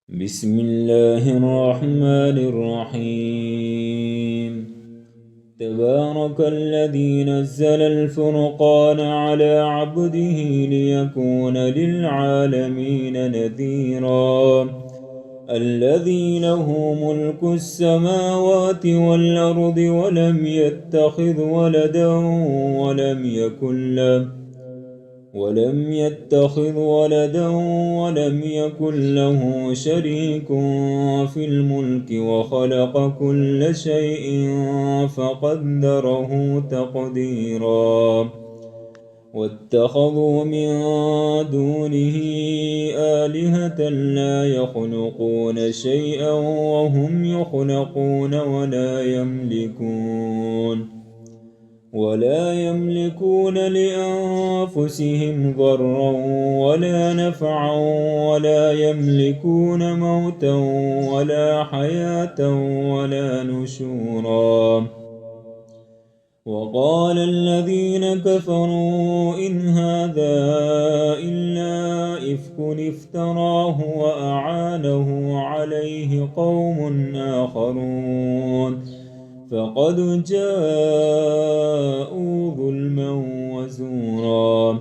بسم الله الرحمن الرحيم. تبارك الذي نزل الفرقان على عبده ليكون للعالمين نذيرا. الذي له ملك السماوات والأرض ولم يتخذ ولدا ولم يكن له شريك في الملك وخلق كل شيء فقدره تقديرا. واتخذوا من دونه آلهة لا يخلقون شيئا وهم يخلقون ولا يملكون لأنفسهم ضرا ولا نفعا ولا يملكون موتا ولا حياة ولا نشورا. وقال الذين كفروا إن هذا إلا إفك افتراه وأعانه عليه قوم آخرون فقد جاءوا ظلما وزورا.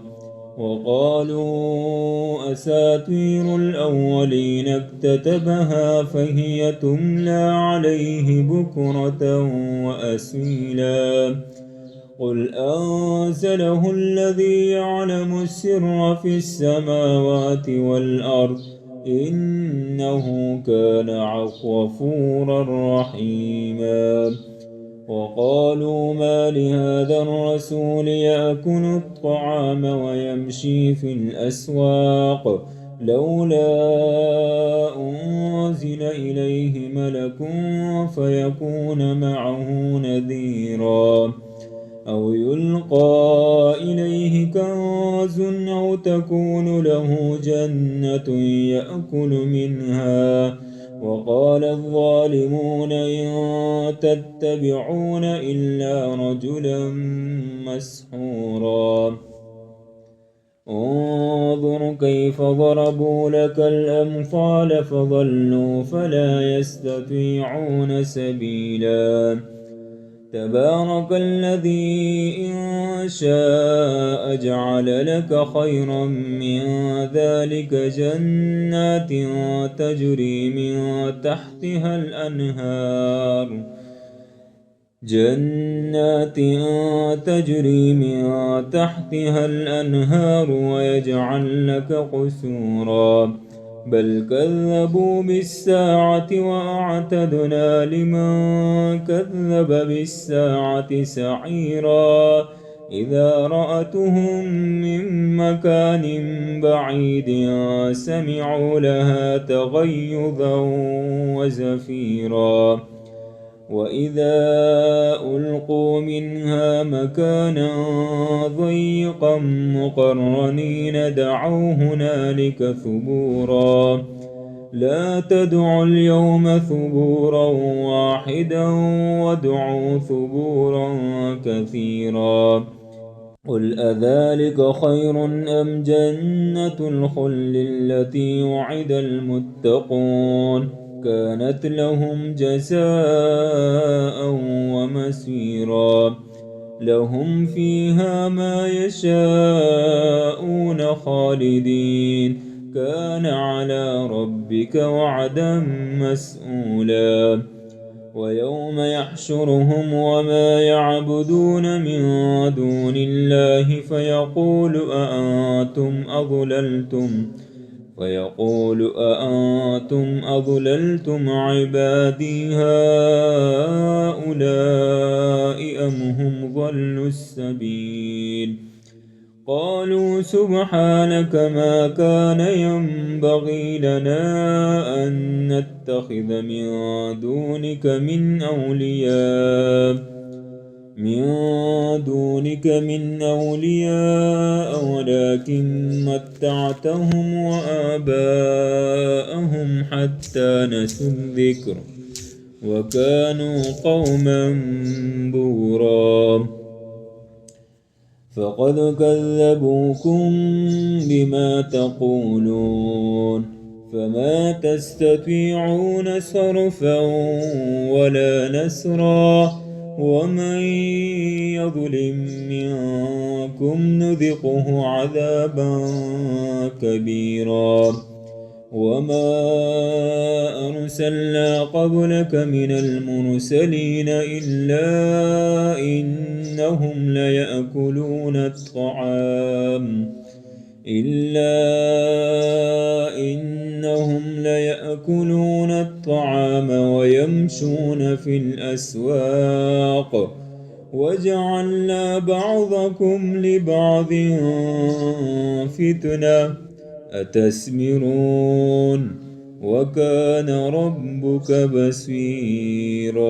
وقالوا أساطير الأولين اكتتبها فهي تملى عليه بكرة وأسيلا. قل أنزله الذي يعلم السر في السماوات والأرض إنه كان غفورا رحيما. وقالوا ما لهذا الرسول يأكل الطعام ويمشي في الأسواق لولا أنزل إليه ملك فيكون معه نذيرا أو يلقى إليه كنز أو تكون له جنة يأكل منها. وقال الظالمون إن تتبعون إلا رجلا مسحورا. انظر كيف ضربوا لك الأمثال فضلوا فلا يستطيعون سبيلا. تبارك الذي إن شاء جعل لك خيرا من ذلك جنات تجري من تحتها الأنهار ويجعل لك قصورا بل كذبوا بالساعة وأعتدنا لمن كذب بالساعة سعيرا. إذا رأتهم من مكان بعيد سمعوا لها تغيظا وزفيرا. وإذا ألقوا منها مكانا ضيقا مقرنين دعوا هنالك ثبورا. لا تدعوا اليوم ثبورا واحدا وادعوا ثبورا كثيرا. قل أذلك خير أم جنة الخلد التي وعد المتقون كانت لهم جزاء ومسيرا. لهم فيها ما يشاءون خالدين كان على ربك وعدا مسئولا. ويوم يحشرهم وما يعبدون من دون الله فيقول أضللتم عبادي هؤلاء أم هم ضلوا السبيل. قالوا سبحانك ما كان ينبغي لنا أن نتخذ من دونك من أولياء ولكن متعتهم وآباءهم حتى نسوا الذكر وكانوا قوما بورا. فقد كذبوكم بما تقولون فما تستطيعون صرفا ولا نسرا ومن يظلم منكم نذقه عذابا كبيرا وما أرسلنا قبلك من المرسلين إلا إنهم ليأكلون الطعام ويمشون في الأسواق وجعلنا بعضكم لبعض فتنة أتسمرون وكان ربك بصيرا.